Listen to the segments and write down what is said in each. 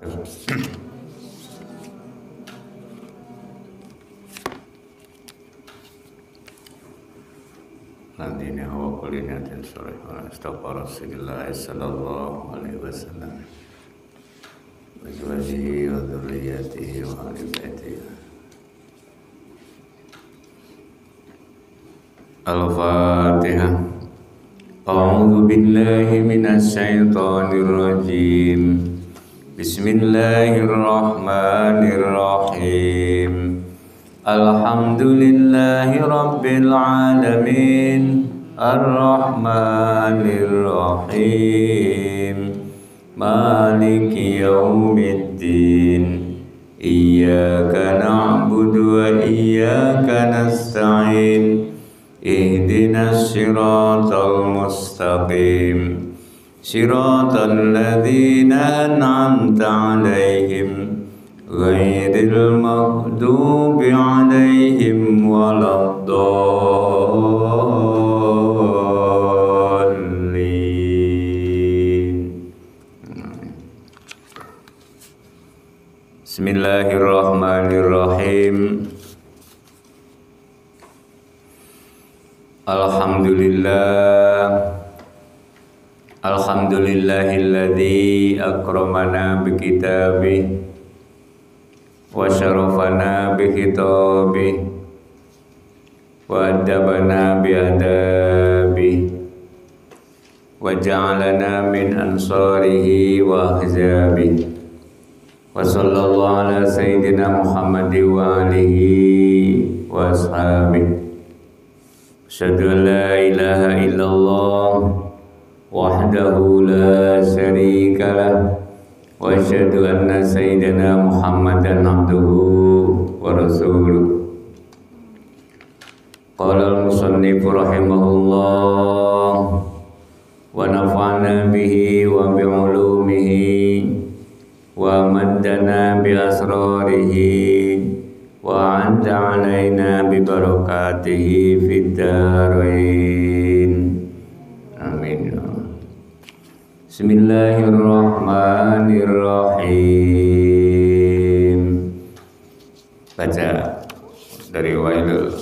Nantinya hawa kulinya dan sore Astagfirullah sallallahu alaihi wasallam Wajwajihi wa dhurriyatihi wa ahli baitihi. Al-Fatihah. A'udzu billahi minasy syaithanir rajim. Bismillahirrahmanirrahim. Alhamdulillahi rabbil alamin. Ar-Rahmanir Rahim. Maliki yaumiddin. Iyyaka na'budu wa iyyaka nasta'in. Ihdinas siratal mustaqim. Siratal ladzina an'amta 'alaihim ghairil maghdubi 'alaihim waladdallin. Bismillahirrahmanirrahim. Alhamdulillahilladzi akramana bikitabih wa syarafana bikitabih wa adabana biadabih wa ja'alana min ansarihi wa ahzabih wa sallallahu ala sayyidina Muhammadin wa alihi wa ashabihi. Asyhadu an la ilaha illallah wahdahu la syarika lah wa asyhadu anna sayyidina Muhammadan abduhu wa rasuluh. Qala al-musannif rahimahullah wa nafa'na bihi wa bi ulumihi wa maddana bi asrarihi wa anta alaina bi barakatihi fid darain. Amin. Bismillahirrahmanirrahim. Baca dari Wailul.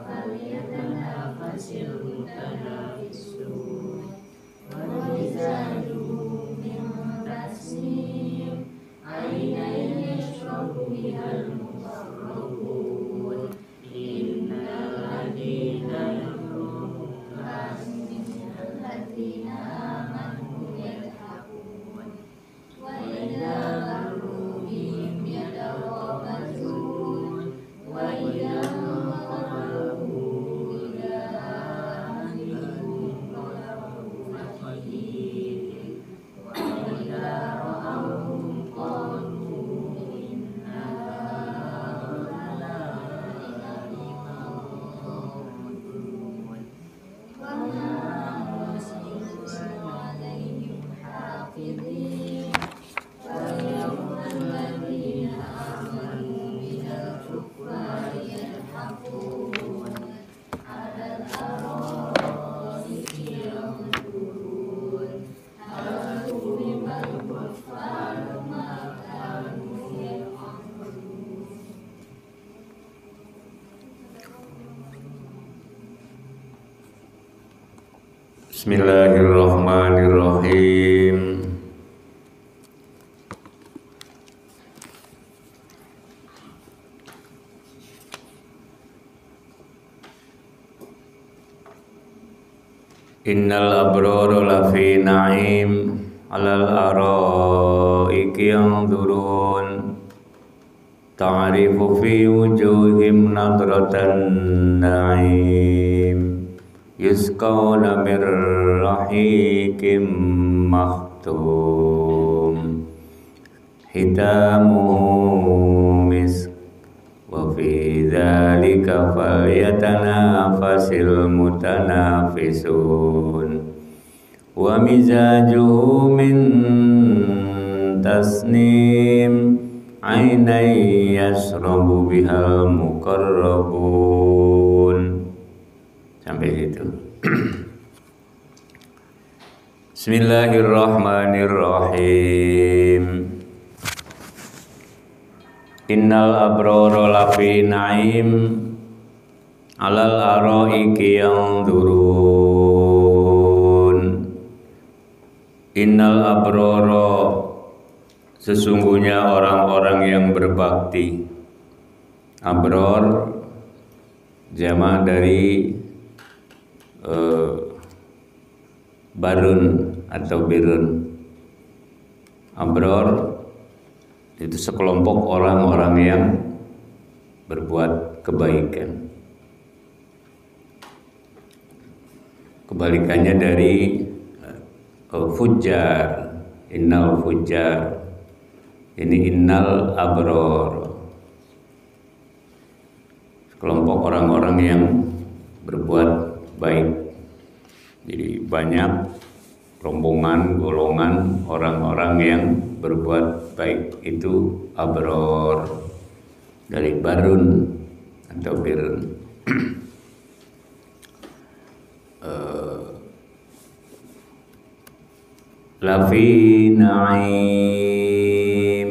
فليتنافس المتنافسون ومزاجه من تسنيم عينا يشرب بها المقربون إن الذين يمرون الذين آمنوا يضحكون وإذا مروا بهم يتغامزون وإذا انقلبوا إلى أهلهم انقلبوا فكهين وإذا رأوهم قالوا إن هؤلاء لضالون وما أرسلنا عليهم حافظين فاليوم الذين آمنوا من الكفار يضحكون على الأرائك ينظرون هل ثوب الكفار ما كانوا يعملون. Bismillahirrahmanirrahim. Innal abrara lafi na'im 'alal araiki yanzurun ta'rifu fi wujuhim nadratan na'im yusqawna mir rahiqim makhtum hitamuhu misk wa fi dzalika falyatanafasil mutanafisun wa mizajuhu min tasnim ainai yashrabu bihal muqarrabun. Sampai situ. Bismillahirrahmanirrahim. Innal abrara lafi na'im 'alal araiki yanzurun. Innal abrara, sesungguhnya orang-orang yang berbakti. Abror jama' dari barun atau birun. Abror itu sekelompok orang-orang yang berbuat kebaikan. Kebalikannya dari fujjar, innal fujjar. Ini innal abror, sekelompok orang-orang yang berbuat baik. Jadi banyak rombongan, golongan orang-orang yang berbuat baik, itu abror dari barun atau birun. Lafi na'im,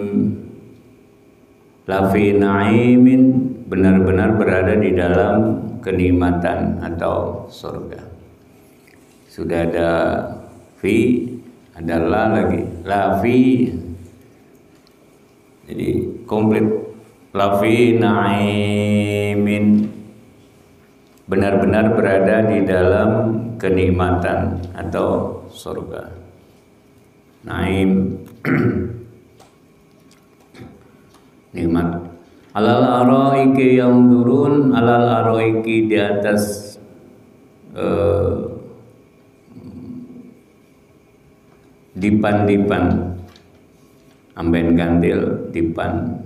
lafi na'imin, benar-benar berada di dalam kenikmatan atau surga. Sudah ada fi, ada la lagi, lafi, jadi komplit. Lafi na'imin, benar-benar berada di dalam kenikmatan atau surga. Naim nikmat. Alal araiki yanzurun, alal araiki, di atas dipan-dipan, amben gantil dipan,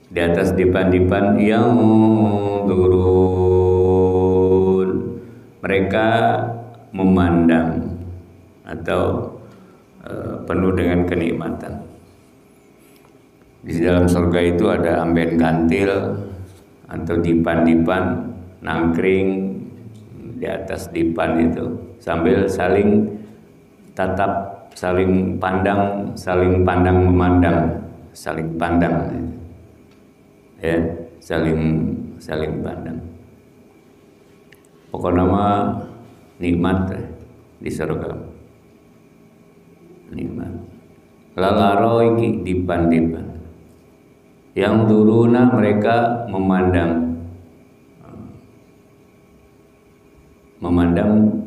di atas dipan-dipan yang turun, mereka memandang atau penuh dengan kenikmatan. Di dalam surga itu ada amben gantil atau dipan-dipan, nangkring di atas dipan itu sambil saling tatap, saling pandang memandang, saling pandang, ya, saling pandang. Pokoknya mah nikmat di surga. Nikmat. Lalaro iki dipan-dipan. Yang duruna mereka memandang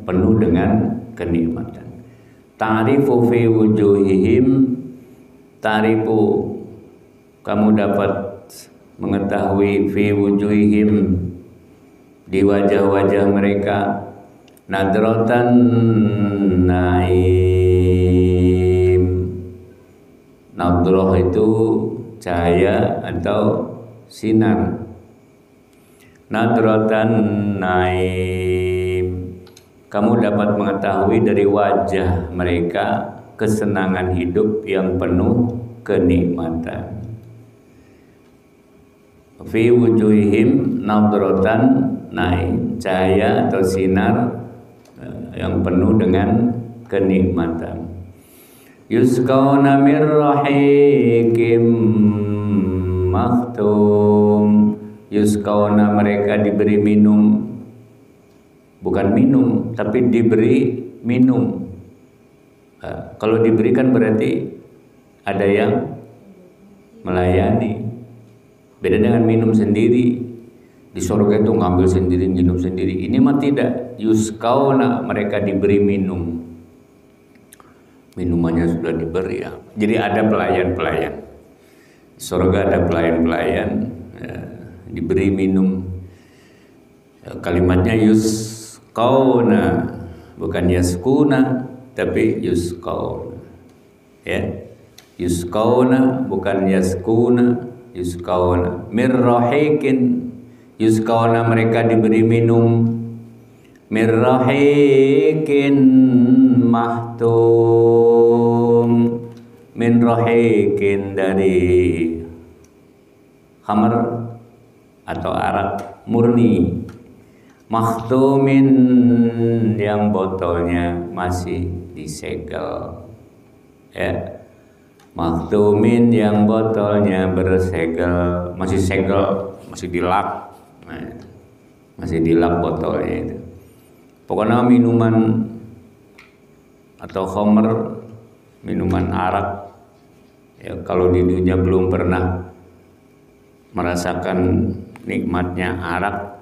penuh dengan kenikmatan. Ta'rifu fi wujuhihim, ta'rifu kamu dapat mengetahui fi wujuhihim di wajah-wajah mereka nadratan naim. Nadrah itu cahaya atau sinar. Nadratan naim, kamu dapat mengetahui dari wajah mereka kesenangan hidup yang penuh kenikmatan. Fi wujuhihim nadratan naim, cahaya atau sinar yang penuh dengan kenikmatan. Yusqawna mir rahiqim makhtum. Yusqawna mereka diberi minum, bukan minum tapi diberi minum. Kalau diberikan berarti ada yang melayani. Beda dengan minum sendiri. Di surga itu ngambil sendiri, minum sendiri. Ini mah tidak. Yusqawna mereka diberi minum. Minumannya sudah diberi ya. Jadi ada pelayan-pelayan. Di surga ada pelayan-pelayan ya, diberi minum. Kalimatnya yusqawna, bukan yaskuna tapi yusqawna. Ya. Yusqawna bukan yaskuna, yusqawna. Mir rahiqin, yusqawna mereka diberi minum. Mir rahiqin mahtum. Min rahiqin dari khamr atau arak murni. Makhtumin yang botolnya masih disegel. Ya. Makhtumin yang botolnya bersegel, masih segel, masih dilak. Nah, masih dilak botolnya itu. Pokoknya minuman atau khamr, minuman arak ya, kalau di dunia belum pernah merasakan nikmatnya arak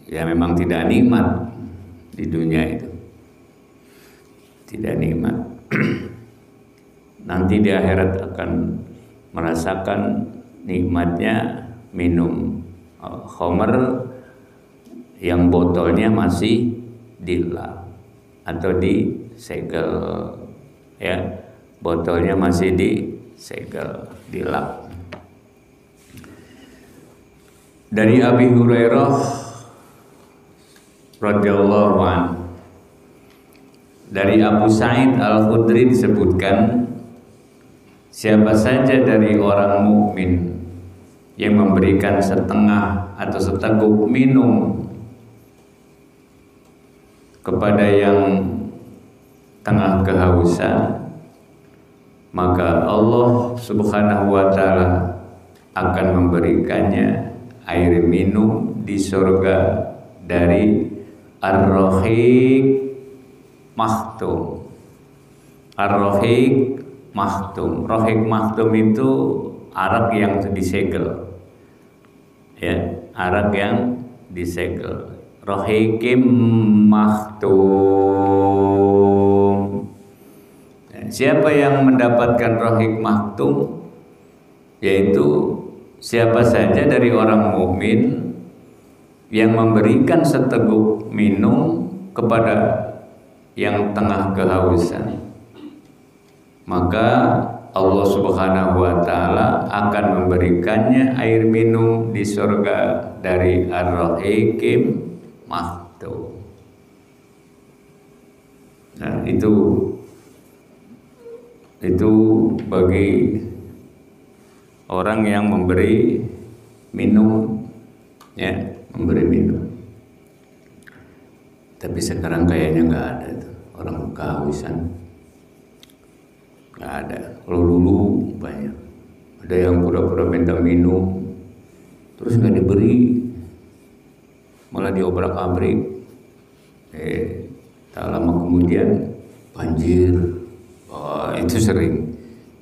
ya memang tidak nikmat di dunia itu, tidak nikmat. Nanti di akhirat akan merasakan nikmatnya minum khamr yang botolnya masih dilap atau disegel ya, botolnya masih disegel, dilap. Dari Abi Hurairah radhiyallahu anhu, dari Abu Sa'id Al-Khudri disebutkan, siapa saja dari orang mukmin yang memberikan setengah atau seteguk minum kepada yang tengah kehausan, maka Allah Subhanahu wa ta'ala akan memberikannya air minum di surga dari ar-rahiq makhtum. Ar-rahiq makhtum. Rahiq makhtum itu arak yang disegel. Ya, arak yang disegel. Rahiqim makhtum. Siapa yang mendapatkan rahiq makhtum? Yaitu siapa saja dari orang mukmin yang memberikan seteguk minum kepada yang tengah kehausan, maka Allah Subhanahu wa ta'ala akan memberikannya air minum di surga dari ar-rahiqim makhtum. Nah, itu bagi orang yang memberi minum, ya, memberi minum. Tapi sekarang kayaknya nggak ada tuh orang kehausan, nggak ada. Kalau dulu banyak, ada yang pura-pura minta minum terus nggak diberi, malah diobrak-abrik. Tak lama kemudian banjir. Itu sering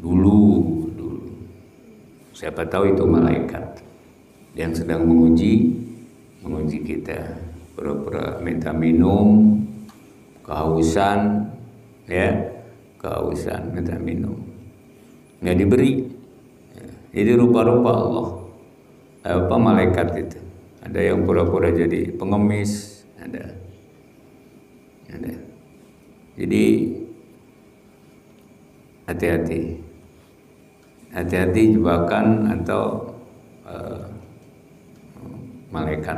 dulu. Siapa tahu itu malaikat yang sedang menguji kita. Pura-pura minta minum, kehausan, kehausan minta minum, nggak diberi. Jadi rupa-rupa Allah, malaikat itu. Ada yang pura-pura jadi pengemis, ada. Jadi hati-hati jebakan atau malaikat.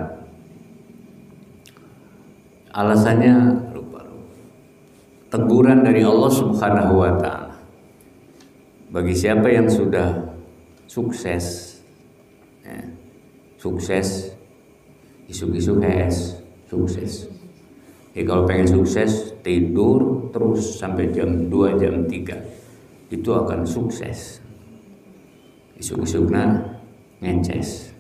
Alasannya rupa-rupa. Teguran dari Allah Subhanahu wa Ta'ala bagi siapa yang sudah sukses, sukses, isu-isu sukses. Kalau pengen sukses, tidur terus sampai jam 2, jam 3, itu akan sukses. Isu-isunya ngeces.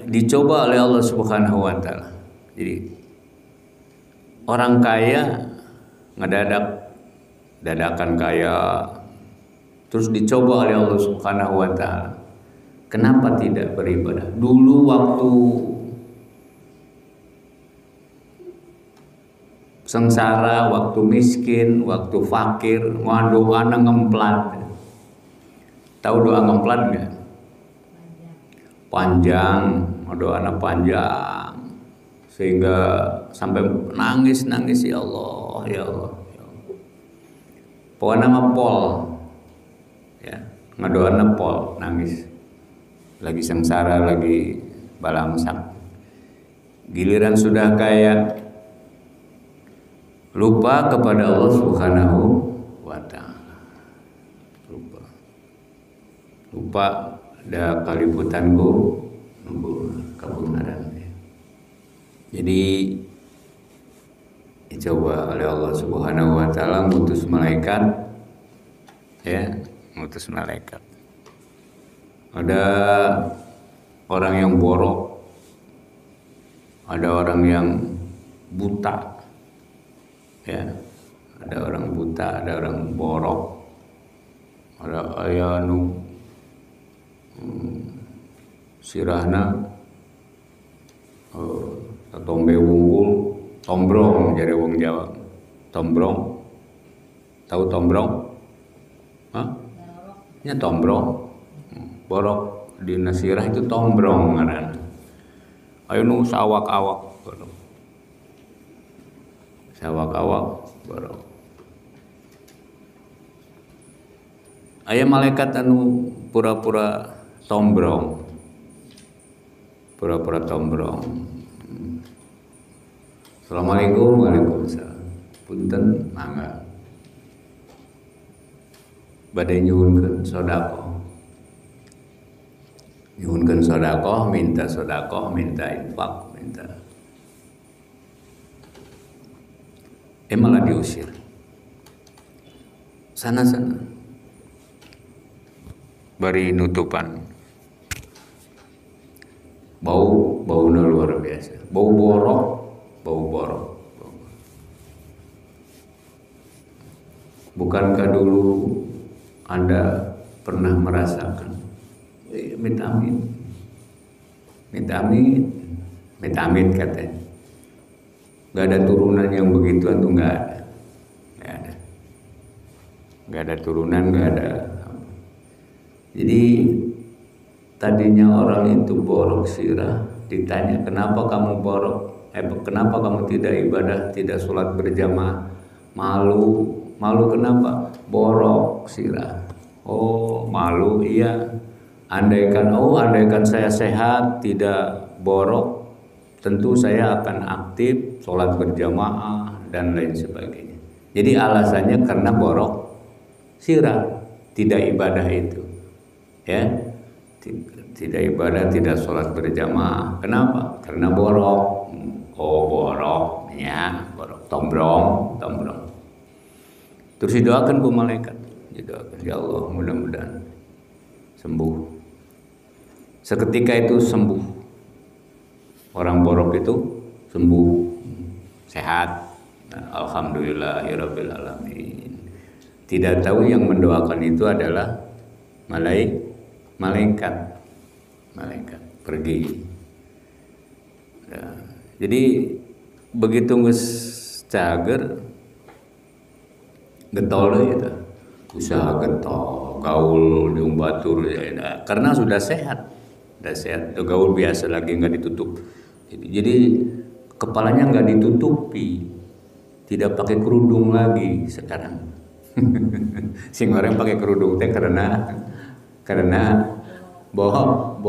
Dicoba oleh Allah Subhanahu wa Ta'ala. Jadi orang kaya dadakan kaya, terus dicoba oleh Allah Subhanahu wa Ta'ala. Kenapa tidak beribadah? Dulu waktu sengsara, waktu miskin, waktu fakir, doa ngemplat. Tahu doa ngemplat nggak? Panjang, doa panjang, sehingga sampai nangis ya Allah, ya Allah. Pokoknya ngepol, ya, ngedoa pol, nangis. Lagi sengsara, lagi balamsak. Giliran sudah kaya, lupa kepada Allah Subhanahu wa Ta'ala. Lupa ada kaliputanku kebenaran. Jadi dicoba oleh Allah Subhanahu wa Ta'ala ngutus malaikat, ngutus malaikat. Ada orang yang borok, ada orang yang buta, ada orang buta, ada orang borok, ada ayanu sirahna tombe wunggul, tombrong jadi wong Jawa. Tombrong, tahu tombrong? Nya tombrong, borok di nasirah itu tombrong ngaran. Ayanu sawak-awak, borok. Aya malaikat anu pura-pura tombrong. Assalamualaikum. Waalaikumsalam. Punten, mangga. Badai nyuhunkeun sedekah, minta sedekah, minta infak, malah diusir. Sana. Bari nutupan. Baunya luar biasa. Bau borok. Bukankah dulu Anda pernah merasakan amit katanya, nggak ada turunan yang begituan tuh, nggak ada turunan, nggak ada. Jadi tadinya orang itu borok sirah, ditanya kenapa kamu borok, kenapa kamu tidak ibadah, tidak sholat berjamaah, malu kenapa? Borok sirah. Oh malu, iya. Andaikan saya sehat, tidak borok, tentu saya akan aktif sholat berjamaah dan lain sebagainya. Jadi alasannya karena borok sirah, tidak ibadah itu, tidak ibadah, tidak sholat berjamaah. Kenapa? Karena borok. Borok, tombrong. Terus didoakan ku malaikat, ya Allah mudah-mudahan sembuh. Seketika itu sembuh, orang borok itu sembuh, sehat. Alhamdulillahirabbil alamin. Tidak tahu yang mendoakan itu adalah malaikat pergi. Nah, jadi begitu geus cager getol itu, usaha getol, gaul jeung batur ya, karena sudah sehat, gaul biasa lagi nggak ditutup. Jadi kepalanya nggak ditutupi, tidak pakai kerudung lagi sekarang. Sing orang pakai kerudung teh karena borok.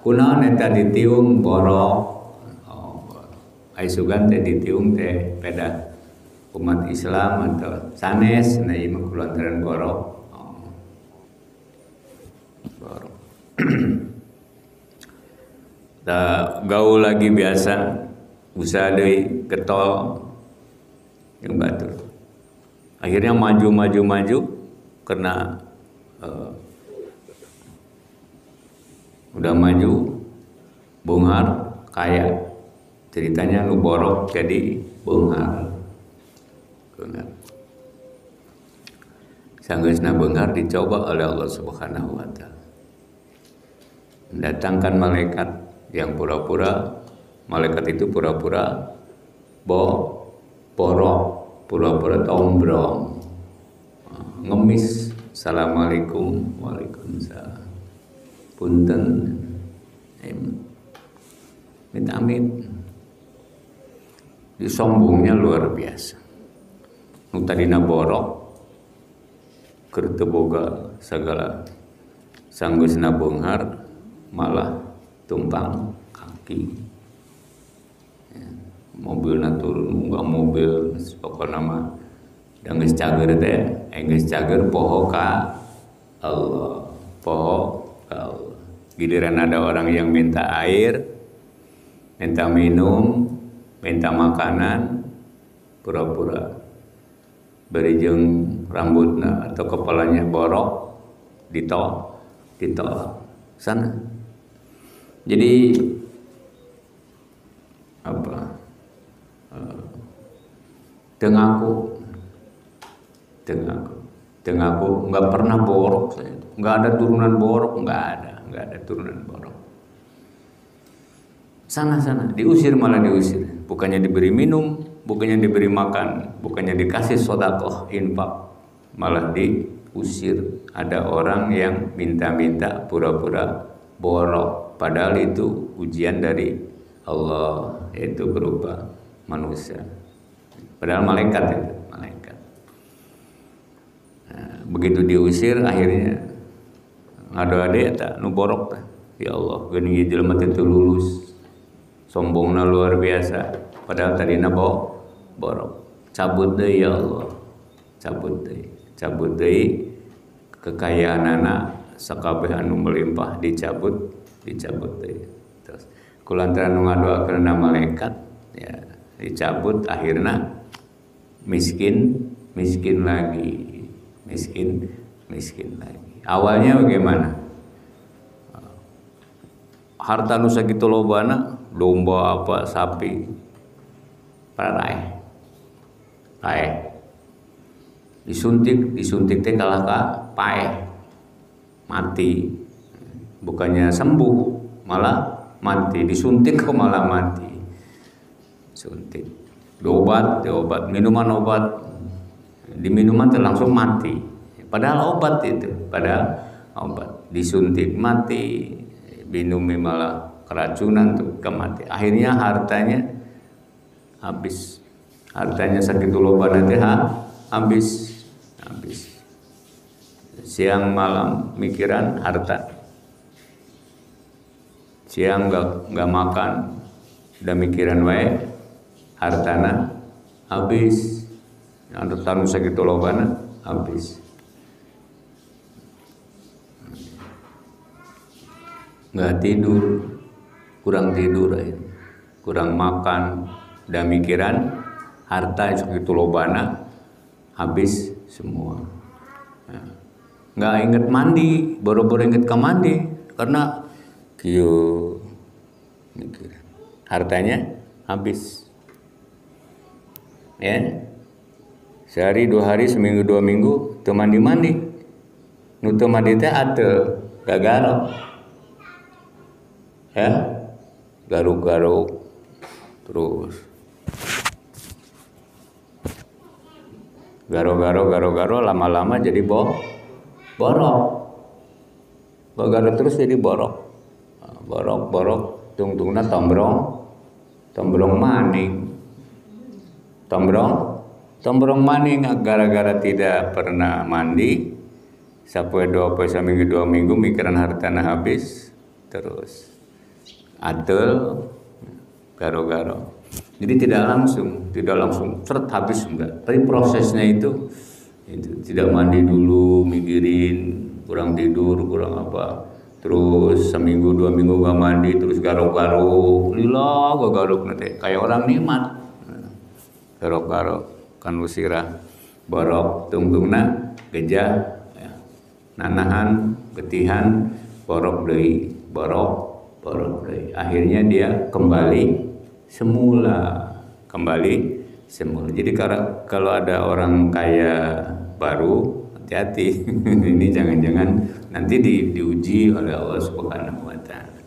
Kunaon eta ditiung borok. Ai sugan teh ditiung teh peda umat Islam atau sanes na ieu mah kulantaran borok. Borok. Gaul lagi biasa, usaha deui getol yang batur. Akhirnya maju karena udah maju, bungar, kaya. Ceritanya nu borok jadi bungar. Sanggeusna bungar dicoba oleh Allah Subhanahu wa taala. Mendatangkan malaikat yang malaikat itu pura-pura borok, pura-pura tombrong, ngemis. Assalamualaikum, waalaikumsalam. Punten, minta amit. Disombongnya luar biasa. Nu tadina borok, keur teu boga sagala, sanggeusna beunghar malah tumpang kaki. Mobilna turun, munggah mobil, pokokna mah da geus cager teh, geus cager poho ka Allah, poho ka Allah. Giliran ada orang yang minta air, minta minum, minta makanan, pura-pura berijeng rambutna atau kepalanya borok, ditolak sana. Jadi apa? Tengaku nggak pernah borok, nggak ada turunan borok, nggak ada turunan borok. Sana diusir, malah diusir. Bukannya diberi minum, bukannya diberi makan, bukannya dikasih sedekah infak, malah diusir. Ada orang yang minta pura-pura borok, padahal itu ujian dari Allah, yaitu berupa manusia. Padahal malaikat itu, malaikat. Nah, begitu diusir akhirnya ngado-ade eta nu borok teh. Ya Allah, geuning jelema teh teu lulus. Sombongna luar biasa. Padahal tadina borok. Cabut deui ya Allah. Cabut deui kekayaanana sakabeh anu melimpah dicabut deui. Terus kulantaran nu ngadoakeun malaikat ya dicabut, akhirna miskin lagi. Awalnya bagaimana? Harta nu sakitu lobana, domba apa, sapi, parae. Disuntik teh kalah ka paeh. Mati. Bukannya sembuh, malah mati. Disuntik kok malah mati. Suntik. Diobat, minuman obat. Di minuman teh langsung mati. Padahal obat itu, disuntik mati, minumnya malah keracunan tuh kemati. Akhirnya hartanya habis. Hartanya sakitu lobana teh habis. Siang malam mikiran harta. Siang enggak makan, udah mikiran wae hartana habis. Harta nu sakitu lobana habis. Nggak tidur, kurang tidur aja, kurang makan, udah mikiran harta segitu lobana habis semua. Nggak inget mandi, boro-boro inget ke mandi karena kieu hartanya habis. Ya, sehari 2 hari, seminggu 2 minggu teu mandi-mandi, nu teu mandi teh ateul gagarok, ya, garuk-garuk terus, garuk-garuk lama-lama jadi borok, garuk terus jadi borok, tungtungna tombrong maning. Tombrong maning gara-gara tidak pernah mandi, sapoe 2 poe saminggu 2 minggu mikiran hartana habis terus atel garo-garo. Jadi tidak langsung seret habis enggak. Tapi prosesnya itu tidak mandi dulu, mikirin kurang tidur, kurang apa. Terus seminggu 2 minggu gak mandi, terus garuk-garuk, lila garuk nanti kayak orang nikmat. Garuk-garuk kan usirah borok tungtungna gejah ya. Nanahan betihan borok deui, akhirnya dia kembali semula. Jadi kalau ada orang kaya baru, hati-hati. Ini jangan-jangan nanti diuji oleh Allah Subhanahu wa taala.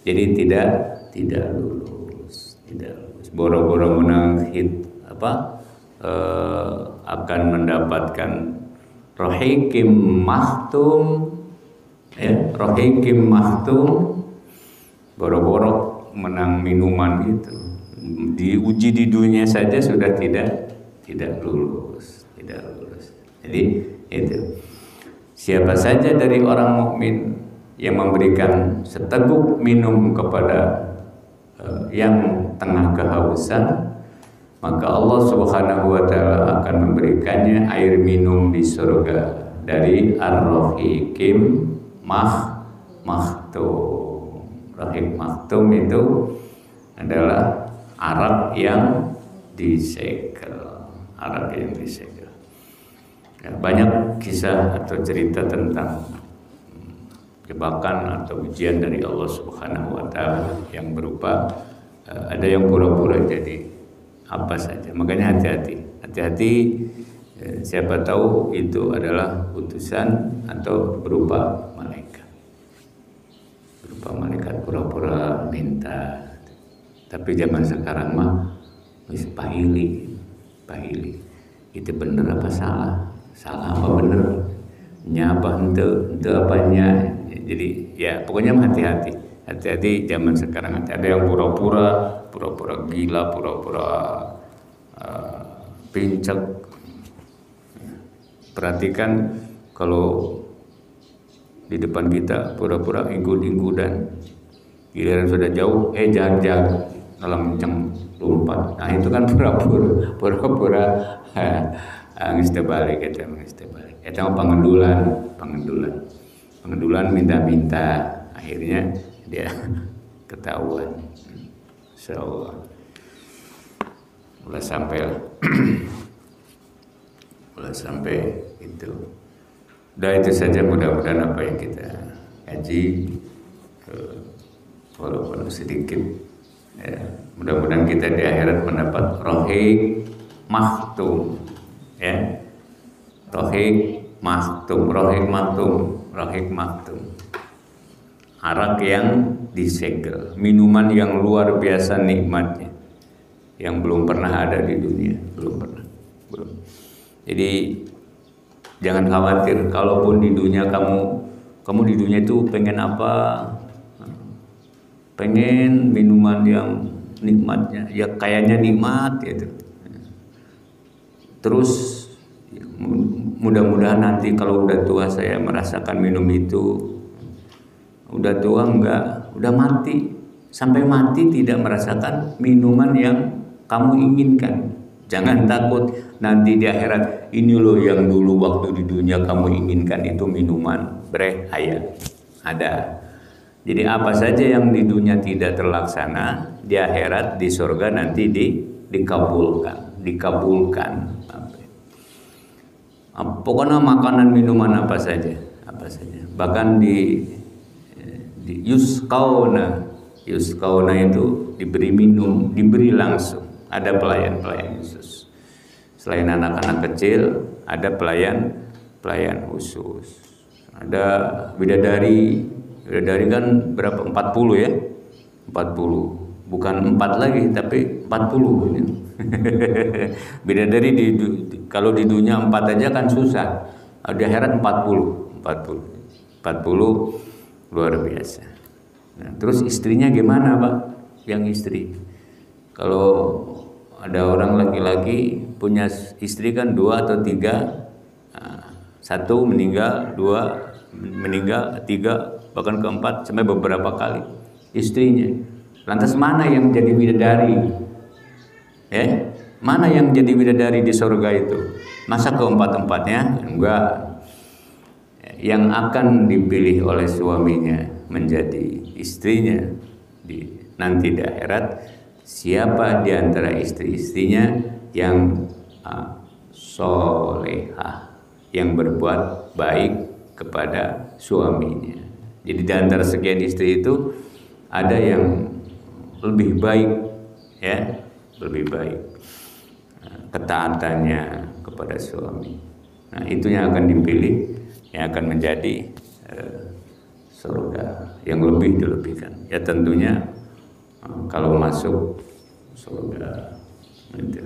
Jadi tidak lulus. Boro-boro menang akan mendapatkan rohikim mahtum, ya, rohikim mahtum, boro-boro menang minuman gitu, diuji di dunia saja sudah tidak lulus. Jadi itu siapa saja dari orang mukmin yang memberikan seteguk minum kepada yang tengah kehausan, maka Allah Subhanahu wa taala akan memberikannya air minum di surga dari ar-rahikim mahtum. Rahim mahtum itu adalah arak yang disegel. Ya, banyak kisah atau cerita tentang jebakan atau ujian dari Allah Subhanahu wa taala yang berupa ada yang pura-pura jadi apa saja. Makanya hati-hati, siapa tahu itu adalah utusan atau berupa malaikat pura-pura minta. Tapi zaman sekarang mah wis pahili itu bener apa salah apa bener, nyapa henteu apanya. Jadi ya pokoknya hati-hati zaman sekarang. Ada yang pura-pura gila, pura-pura pincek. Perhatikan kalau di depan kita pura-pura ingkud-ingkudan, giliran sudah jauh jag dalam kencang lompat. Nah itu kan pura-pura geus teu balik eta pengendulan minta-minta, akhirnya dia ketahuan. Insyaallah mulai sampai itu. Dan itu saja, mudah-mudahan apa yang kita kaji walaupun sedikit ya, mudah-mudahan kita di akhirat mendapat rohik mahtum, ya, rohik mahtum, arak yang disegel, minuman yang luar biasa nikmatnya, yang belum pernah ada di dunia, belum. Jadi jangan khawatir, kalaupun di dunia kamu di dunia itu pengen apa, pengen minuman yang nikmatnya, ya kayaknya nikmat gitu. Terus mudah-mudahan nanti kalau udah tua saya merasakan minum itu. Udah tua enggak, udah mati, sampai mati tidak merasakan minuman yang kamu inginkan. Jangan takut nanti di akhirat, ini loh yang dulu waktu di dunia kamu inginkan itu minuman, ada. Jadi apa saja yang di dunia tidak terlaksana, di akhirat di surga nanti dikabulkan. Pokoknya makanan minuman apa saja. Bahkan di yusqauna Yusqauna itu diberi minum, diberi langsung. Ada pelayan khusus. Selain anak-anak kecil, ada pelayan khusus. Ada bidadari kan berapa? 40 ya? 40. Bukan 4 lagi, tapi 40 ini. Bidadari kalau di dunia 4 aja kan susah. Di akhirat 40 luar biasa. Nah, terus istrinya gimana, Pak? Yang istri. Kalau ada orang laki-laki punya istri kan 2 atau 3, 1 meninggal, 2 meninggal, 3 bahkan ke-4 sampai beberapa kali istrinya. Lantas mana yang jadi bidadari? Mana yang jadi bidadari di surga itu? Masa ke-4-empatnya? Enggak. Yang akan dipilih oleh suaminya menjadi istrinya nanti di akhirat, siapa di antara istri-istrinya yang solehah, yang berbuat baik kepada suaminya. Jadi di antara sekian istri itu ada yang lebih baik, lebih baik ketaatannya kepada suami. Nah, itu yang akan dipilih, yang akan menjadi surga yang lebih dilebihkan. Ya tentunya kalau masuk surga itu.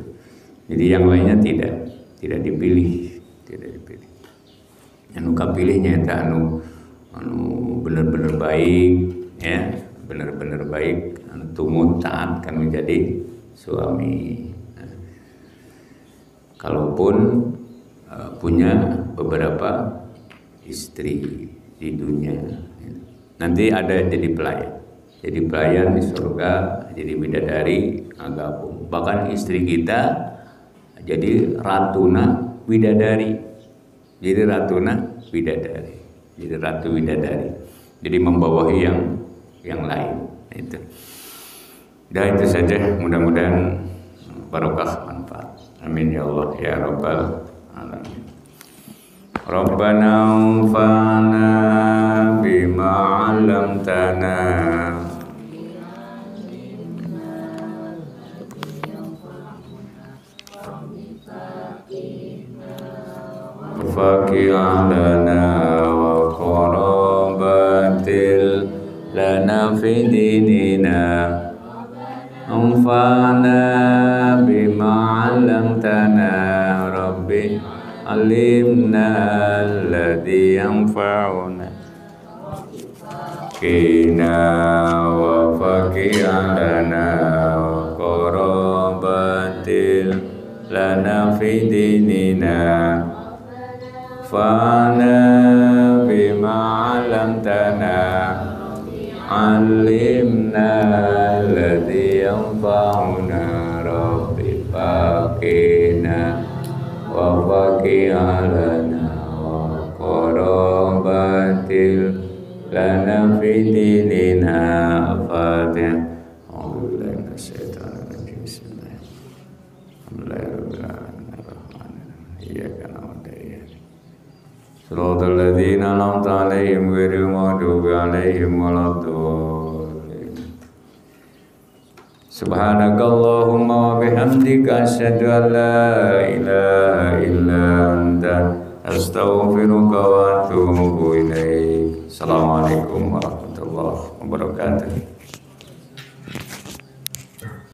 Jadi yang lainnya tidak dipilih. Anu kapilihnya itu anu benar-benar baik, benar-benar baik, tumut taat kan menjadi suami. Kalaupun punya beberapa istri di dunia, nanti ada jadi pelayan di surga, jadi bidadari gabung. Bahkan istri kita jadi ratuna bidadari, jadi ratuna bidadari, jadi ratu bidadari, jadi membawahi yang lain. Itu. Dan itu saja, mudah-mudahan barokah manfaat. Amin ya Allah ya Rabbal alamin. Rabbana anfa'na bima 'allamtana faqih 'alana wa qarabatil lana fi dinina anfa'na bima 'allamtana rabbi alimna alladhi yanfa'una qina wa faqih 'alana wa qarabatil lana fi dinina fa'na bima 'allamtana alimna alladhi yanfa'una rabbi faqina wa faqih 'alana wa qarabatil lana fi dinina Fatihah. A'udzubillahi minasyaitonir rajim. Bismillahirrahmanirrahim. Iyyaka na'budu wa iyyaka Shiratal ladzina an'amta 'alaihim ghairil maghdubi 'alaihim waladdallin. Subhanakallahumma wa bihamdika asyhadu an la ilaha illa anta astaghfiruka wa atubu ilaik. Assalamualaikum warahmatullahi wabarakatuh.